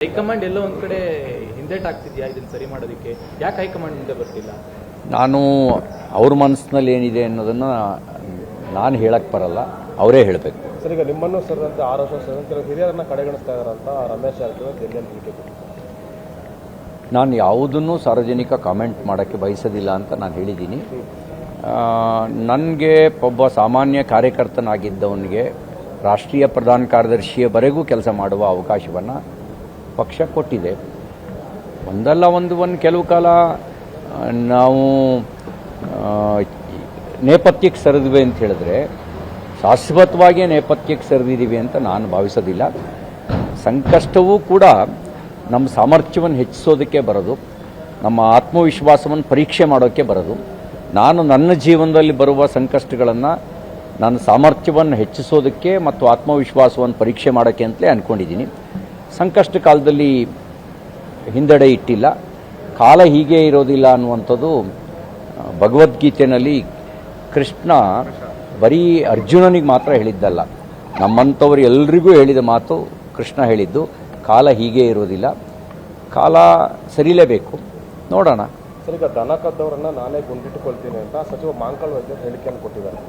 High command ಎಲ್ಲೋ ಒಂದು ಕಡೆ ಹಿಂದೇಟಾಗ್ತಿದೆಯಾ ಇದನ್ನು ಸರಿ ಮಾಡೋದಕ್ಕೆ? ಯಾಕೆ ಹೈಕಮಾಂಡ್ ಮುಂದೆ ಬರ್ತಿಲ್ಲ? ನಾನು ಅವ್ರ ಮನಸ್ಸಿನಲ್ಲಿ ಏನಿದೆ ಅನ್ನೋದನ್ನು ನಾನು ಹೇಳಕ್ಕೆ ಬರಲ್ಲ, ಅವರೇ ಹೇಳಬೇಕು. ಸರ್, ಈಗ ನಿಮ್ಮನ್ನು ಸೇರಿದಂತೆ 6 ವರ್ಷ ಸೇರಿದಂತೆ ಹಿರಿಯರನ್ನ ಕಡೆಗಣಿಸ್ತಾ ಇದ್ದಾರಂತ ರಮೇಶ್ ಜಾರಕಿಹೊಳಿ ದೆಹಲಿಯಲ್ಲಿ ಹೇಳಿಕೆ ಕೊಟ್ಟಿದ್ದಾರೆ. ನಾನು ಯಾವುದನ್ನು ಸಾರ್ವಜನಿಕ ಕಾಮೆಂಟ್ ಮಾಡೋಕ್ಕೆ ಬಯಸೋದಿಲ್ಲ ಅಂತ ನಾನು ಹೇಳಿದ್ದೀನಿ. ನನಗೆ ಒಬ್ಬ ಸಾಮಾನ್ಯ ಕಾರ್ಯಕರ್ತನಾಗಿದ್ದವನಿಗೆ ರಾಷ್ಟ್ರೀಯ ಪ್ರಧಾನ ಕಾರ್ಯದರ್ಶಿಯವರೆಗೂ ಕೆಲಸ ಮಾಡುವ ಅವಕಾಶವನ್ನು ಪಕ್ಷ ಕೊಟ್ಟಿದೆ. ಒಂದಲ್ಲ ಒಂದು ಕೆಲವು ಕಾಲ ನಾವು ನೇಪಥ್ಯಕ್ಕೆ ಸರಿದ್ವಿ ಅಂತ ಹೇಳಿದ್ರೆ ಶಾಶ್ವತವಾಗಿ ನೇಪಥ್ಯಕ್ಕೆ ಸರಿದಿದ್ದೀವಿ ಅಂತ ನಾನು ಭಾವಿಸೋದಿಲ್ಲ. ಸಂಕಷ್ಟವೂ ಕೂಡ ನಮ್ಮ ಸಾಮರ್ಥ್ಯವನ್ನು ಹೆಚ್ಚಿಸೋದಕ್ಕೆ ಬರೋದು, ನಮ್ಮ ಆತ್ಮವಿಶ್ವಾಸವನ್ನು ಪರೀಕ್ಷೆ ಮಾಡೋಕ್ಕೆ ಬರೋದು. ನಾನು ನನ್ನ ಜೀವನದಲ್ಲಿ ಬರುವ ಸಂಕಷ್ಟಗಳನ್ನು ನನ್ನ ಸಾಮರ್ಥ್ಯವನ್ನು ಹೆಚ್ಚಿಸೋದಕ್ಕೆ ಮತ್ತು ಆತ್ಮವಿಶ್ವಾಸವನ್ನು ಪರೀಕ್ಷೆ ಮಾಡೋಕ್ಕೆ ಅಂತಲೇ ಅಂದ್ಕೊಂಡಿದ್ದೀನಿ. ಸಂಕಷ್ಟ ಕಾಲದಲ್ಲಿ ಹಿಂದಡೆ ಇಟ್ಟಿಲ್ಲ. ಕಾಲ ಹೀಗೆ ಇರೋದಿಲ್ಲ ಅನ್ನುವಂಥದ್ದು ಭಗವದ್ಗೀತೆಯಲ್ಲಿ ಕೃಷ್ಣ ಬರೀ ಅರ್ಜುನನಿಗೆ ಮಾತ್ರ ಹೇಳಿದ್ದಲ್ಲ, ನಮ್ಮಂಥವ್ರು ಎಲ್ರಿಗೂ ಹೇಳಿದ ಮಾತು ಕೃಷ್ಣ ಹೇಳಿದ್ದು. ಕಾಲ ಹೀಗೆ ಇರೋದಿಲ್ಲ, ಕಾಲ ಸರಿಲೇಬೇಕು, ನೋಡೋಣ. ಸರ್, ಈಗ ದನ ಕದ್ದವರನ್ನ ನಾನೇ ಗುಂಡಿಟ್ಟುಕೊಳ್ತೀನಿ ಅಂತ ಸಚಿವ ಮಾಂಕಲ್ ವೈದ್ಯರು ಹೇಳಿಕೆಯನ್ನು ಕೊಟ್ಟಿದ್ದಾರೆ.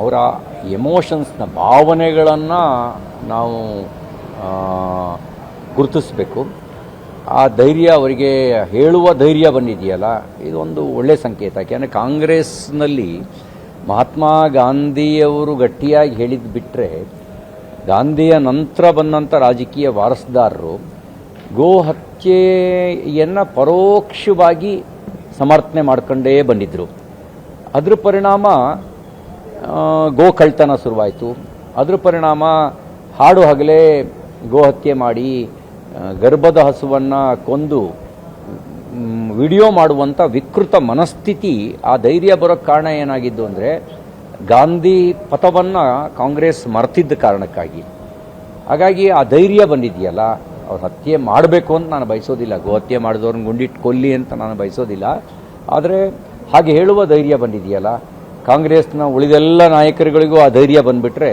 ಅವರ ಎಮೋಷನ್ಸ್ನ ಭಾವನೆಗಳನ್ನು ನಾವು ಗುರುತಿಸಬೇಕು. ಆ ಧೈರ್ಯ ಅವರಿಗೆ ಹೇಳುವ ಧೈರ್ಯ ಬಂದಿದೆಯಲ್ಲ, ಇದೊಂದು ಒಳ್ಳೆಯ ಸಂಕೇತ. ಯಾಕೆಂದರೆ ಕಾಂಗ್ರೆಸ್ನಲ್ಲಿ ಮಹಾತ್ಮ ಗಾಂಧಿಯವರು ಗಟ್ಟಿಯಾಗಿ ಹೇಳಿದ್ದು ಬಿಟ್ಟರೆ ಗಾಂಧಿಯ ನಂತರ ಬಂದಂಥ ರಾಜಕೀಯ ವಾರಸುದಾರರು ಗೋ ಹತ್ಯೆಯನ್ನು ಪರೋಕ್ಷವಾಗಿ ಸಮರ್ಥನೆ ಮಾಡ್ಕೊಂಡೇ ಬಂದಿದ್ದರು. ಅದರ ಪರಿಣಾಮ ಗೋ ಕಳ್ತನ ಶುರುವಾಯಿತು. ಅದರ ಪರಿಣಾಮ ಹಾಡು ಹಗಲೇ ಗೋ ಹತ್ಯೆ ಮಾಡಿ ಗರ್ಭದ ಹಸುವನ್ನು ಕೊಂದು ವಿಡಿಯೋ ಮಾಡುವಂಥ ವಿಕೃತ ಮನಸ್ಥಿತಿ, ಆ ಧೈರ್ಯ ಬರೋಕ್ಕೆ ಕಾರಣ ಏನಾಗಿದ್ದು ಅಂದರೆ ಗಾಂಧಿ ಪಥವನ್ನು ಕಾಂಗ್ರೆಸ್ ಮರೆತಿದ್ದ ಕಾರಣಕ್ಕಾಗಿ. ಹಾಗಾಗಿ ಆ ಧೈರ್ಯ ಬಂದಿದೆಯಲ್ಲ, ಅವ್ರು ಹತ್ಯೆ ಮಾಡಬೇಕು ಅಂತ ನಾನು ಬಯಸೋದಿಲ್ಲ, ಗೋ ಹತ್ಯೆ ಮಾಡಿದವ್ರನ್ನ ಗುಂಡಿಟ್ಟು ಕೊಲ್ಲಿ ಅಂತ ನಾನು ಬಯಸೋದಿಲ್ಲ. ಆದರೆ ಹಾಗೆ ಹೇಳುವ ಧೈರ್ಯ ಬಂದಿದೆಯಲ್ಲ, ಕಾಂಗ್ರೆಸ್ನ ಉಳಿದೆಲ್ಲ ನಾಯಕರುಗಳಿಗೂ ಆ ಧೈರ್ಯ ಬಂದುಬಿಟ್ರೆ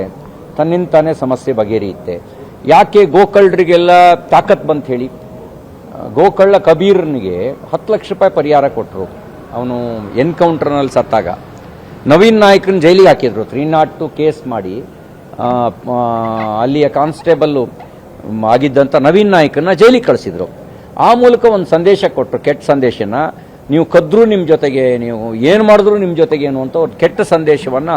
ತನ್ನಿಂದ ತಾನೇ ಸಮಸ್ಯೆ ಬಗೆಹರಿಯುತ್ತೆ. ಯಾಕೆ ಗೋಕಳ್ಳರಿಗೆಲ್ಲ ತಾಕತ್ ಬಂತ ಹೇಳಿ? ಗೋಕಳ್ಳ ಕಬೀರ್ನಿಗೆ 10 ಲಕ್ಷ ರೂಪಾಯಿ ಪರಿಹಾರ ಕೊಟ್ಟರು. ಅವನು ಎನ್ಕೌಂಟರ್ನಲ್ಲಿ ಸತ್ತಾಗ ನವೀನ್ ನಾಯ್ಕನ ಜೈಲಿಗೆ ಹಾಕಿದ್ರು. 302 ಕೇಸ್ ಮಾಡಿ ಅಲ್ಲಿಯ ಕಾನ್ಸ್ಟೇಬಲ್ಲು ಆಗಿದ್ದಂಥ ನವೀನ್ ನಾಯ್ಕನ ಜೈಲಿಗೆ ಕಳಿಸಿದ್ರು. ಆ ಮೂಲಕ ಒಂದು ಸಂದೇಶ ಕೊಟ್ಟರು, ಕೆಟ್ಟ ಸಂದೇಶನ. ನೀವು ಕದ್ರೂ ನಿಮ್ಮ ಜೊತೆಗೆ, ನೀವು ಏನು ಮಾಡಿದ್ರೂ ನಿಮ್ಮ ಜೊತೆಗೆ ಅನ್ನುವಂಥ ಒಂದು ಕೆಟ್ಟ ಸಂದೇಶವನ್ನು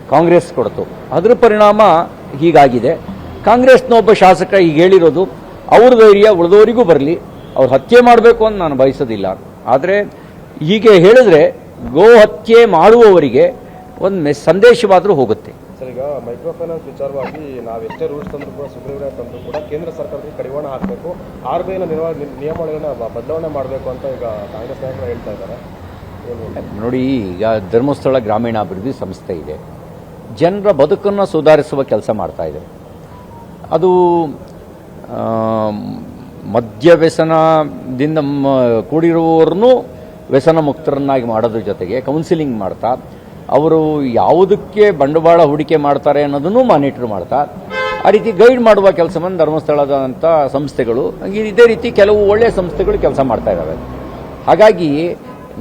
ಕಾಂಗ್ರೆಸ್ ಕೊಡ್ತು. ಅದರ ಪರಿಣಾಮ ಹೀಗಾಗಿದೆ. ಕಾಂಗ್ರೆಸ್ನ ಒಬ್ಬ ಶಾಸಕ ಈಗ ಹೇಳಿರೋದು ಅವ್ರ ಧೈರ್ಯ ಉಳಿದವರಿಗೂ ಬರಲಿ, ಅವ್ರು ಹತ್ಯೆ ಮಾಡಬೇಕು ಅಂತ ನಾನು ಬಯಸೋದಿಲ್ಲ. ಆದರೆ ಹೀಗೆ ಹೇಳಿದ್ರೆ ಗೋ ಹತ್ಯೆ ಮಾಡುವವರಿಗೆ ಒಂದು ಸಂದೇಶವಾದರೂ ಹೋಗುತ್ತೆ. ಸರ್, ಈಗ ಮೈಕ್ರೋ ಫೈನಾನ್ಸ್ ವಿಚಾರವಾಗಿ ನಾವು ಎಷ್ಟೇ ರೂಲ್ಸ್ ತಂದರೂ ಕೂಡ, ಸುಗ್ರೀವಾಜ್ಞೆ ತಂದರೂ ಕೂಡ ಕೇಂದ್ರ ಸರ್ಕಾರಕ್ಕೆ ಕಡಿವಾಣ ಹಾಕಬೇಕು, RBIನ ನಿಯಮಗಳನ್ನು ಬದಲಾವಣೆ ಮಾಡಬೇಕು ಅಂತ ಈಗ ಕಾಂಗ್ರೆಸ್ ನಾಯಕರು ಹೇಳ್ತಾ ಇದ್ದಾರೆ. ನೋಡಿ, ಈಗ ಧರ್ಮಸ್ಥಳ ಗ್ರಾಮೀಣಾಭಿವೃದ್ಧಿ ಸಂಸ್ಥೆ ಇದೆ, ಜನರ ಬದುಕನ್ನು ಸುಧಾರಿಸುವ ಕೆಲಸ ಮಾಡ್ತಾ ಇದೆ. ಅದು ಮದ್ಯ ವ್ಯಸನದಿಂದ ಕೂಡಿರುವವರನ್ನು ವ್ಯಸನ ಮುಕ್ತರನ್ನಾಗಿ ಮಾಡೋದ್ರ ಜೊತೆಗೆ ಕೌನ್ಸಿಲಿಂಗ್ ಮಾಡ್ತಾ, ಅವರು ಯಾವುದಕ್ಕೆ ಬಂಡವಾಳ ಹೂಡಿಕೆ ಮಾಡ್ತಾರೆ ಅನ್ನೋದನ್ನು ಮಾನಿಟರ್ ಮಾಡ್ತಾ, ಆ ರೀತಿ ಗೈಡ್ ಮಾಡುವ ಕೆಲಸವನ್ನು ಧರ್ಮಸ್ಥಳದಂಥ ಸಂಸ್ಥೆಗಳು, ಇದೇ ರೀತಿ ಕೆಲವು ಒಳ್ಳೆಯ ಸಂಸ್ಥೆಗಳು ಕೆಲಸ ಮಾಡ್ತಾ ಇದ್ದಾವೆ. ಹಾಗಾಗಿ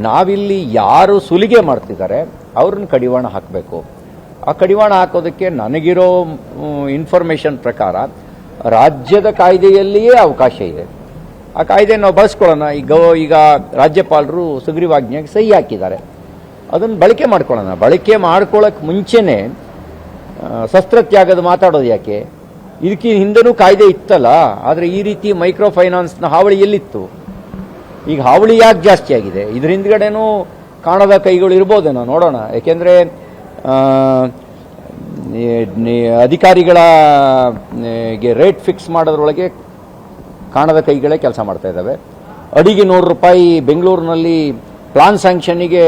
ನಾವಿಲ್ಲಿ ಯಾರು ಸುಲಿಗೆ ಮಾಡ್ತಿದ್ದಾರೆ ಅವ್ರನ್ನ ಕಡಿವಾಣ ಹಾಕಬೇಕು. ಆ ಕಡಿವಾಣ ಹಾಕೋದಕ್ಕೆ ನನಗಿರೋ ಇನ್ಫಾರ್ಮೇಷನ್ ಪ್ರಕಾರ ರಾಜ್ಯದ ಕಾಯ್ದೆಯಲ್ಲಿಯೇ ಅವಕಾಶ ಇದೆ. ಆ ಕಾಯ್ದೆ ನಾವು ಬಳಸ್ಕೊಳ್ಳೋಣ. ಈಗ ರಾಜ್ಯಪಾಲರು ಸುಗ್ರೀವಾಜ್ಞೆಗೆ ಸಹಿ ಹಾಕಿದ್ದಾರೆ, ಅದನ್ನು ಬಳಕೆ ಮಾಡ್ಕೊಳ್ಳೋಣ. ಬಳಕೆ ಮಾಡ್ಕೊಳ್ಳೋಕೆ ಮುಂಚೆನೇ ಶಸ್ತ್ರತ್ಯಾಗದ ಮಾತಾಡೋದು ಯಾಕೆ? ಇದಕ್ಕೆ ಹಿಂದೆನೂ ಕಾಯ್ದೆ ಇತ್ತಲ್ಲ, ಆದರೆ ಈ ರೀತಿ ಮೈಕ್ರೋ ಫೈನಾನ್ಸ್ನ ಹಾವಳಿ ಎಲ್ಲಿತ್ತು? ಈಗ ಹಾವಳಿ ಯಾಕೆ ಜಾಸ್ತಿ ಆಗಿದೆ? ಇದ್ರ ಹಿಂದ್ಗಡೆನೂ ಕಾಣದ ಕೈಗಳು ಇರ್ಬೋದೇನೋ, ನೋಡೋಣ. ಯಾಕೆಂದರೆ ಅಧಿಕಾರಿಗಳ ರೇಟ್ ಫಿಕ್ಸ್ ಮಾಡೋದ್ರೊಳಗೆ ಕಾಣದ ಕೈಗಳೇ ಕೆಲಸ ಮಾಡ್ತಾ ಇದ್ದಾವೆ. ಅಡಿಗೆ 100 ರೂಪಾಯಿ ಬೆಂಗಳೂರಿನಲ್ಲಿ ಪ್ಲಾನ್ ಸ್ಯಾಂಕ್ಷನ್ನಿಗೆ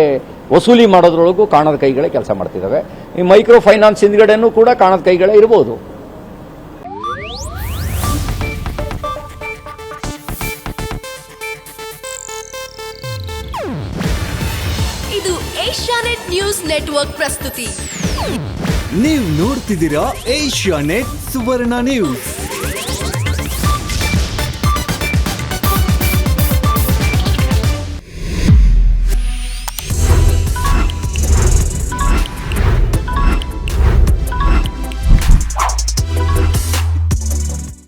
ವಸೂಲಿ ಮಾಡೋದ್ರೊಳಗೂ ಕಾಣದ ಕೈಗಳೇ ಕೆಲಸ ಮಾಡ್ತಿದ್ದಾವೆ. ಈ ಮೈಕ್ರೋ ಫೈನಾನ್ಸ್ ಹಿಂದ್ಗಡೆನೂ ಕೂಡ ಕಾಣದ ಕೈಗಳೇ ಇರ್ಬೋದು. ಇದು ಏಷ್ಯಾನೆಟ್ ನ್ಯೂಸ್ ನೆಟ್ವರ್ಕ್ ಪ್ರಸ್ತುತಿ. ನೀವು ನೋಡ್ತಿದ್ದೀರಾ ಏಷ್ಯಾ ನೆಟ್ ಸುವರ್ಣ ನ್ಯೂಸ್.